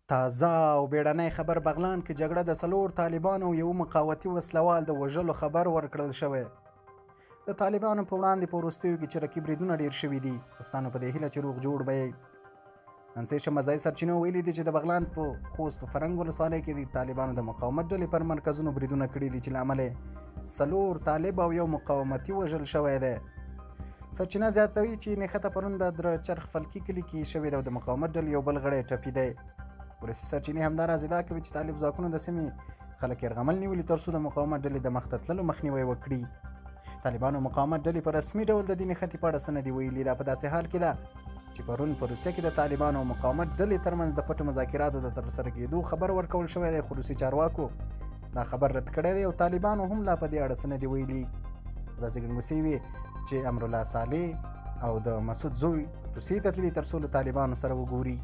تازه او بیړنی خبر بغلان کې جګړه د څلور طالبانو او یو مقاوتي وسلوال د وژلو خبر ورکړل شوی. د طالبانو په وړاندې په وروستیو کې چرکي بریدونه ډیر شوي دي. پښتانه په دې هیله چې روغ جوړ به یې. نن سه شمه ځای سرچینو ویلي دي چې د بغلان په خوست فرنګ ولسوالۍ کې د طالبانو د مقاومت ډلې پر مرکزونو بریدونه کړي دي چې له امله څلور طالب او یو مقاومتي وژل شوی دی. سرچینه زیاتوي چې نښته پرون د درچرخ فلکي کلي کې شوې ده او د مقاومت ډلې یو بل غړی ټپي دی. ولسي سرچینې همداراز ادعا کوي چې طالب ځواکونو د سیمې خلک یرغمل نیولي تر څو د مقاومت ډلې د مخته تللو مخنیوی وکړي. طالبانو مقاومت ډلې په رسمي ډول د دې نښتې په اړه څه نه دي ویلي. دا په داسې حال کې ده چې پرون په روسیه کې د طالبانو او مقاومت ډلې ترمنځ د پټو مذاکراتو د ترسره کېدو خبر ورکول شوی دی، خو روسي چارواکو دا خبر رد کړی دی او طالبانو هم لا په دې اړه څه نه دي ویلي. داسې ګنګوسې وي چې امرالله صالح او د مسعود زوی روسیې ته تللي تر څو له طالبانو سره وګوري.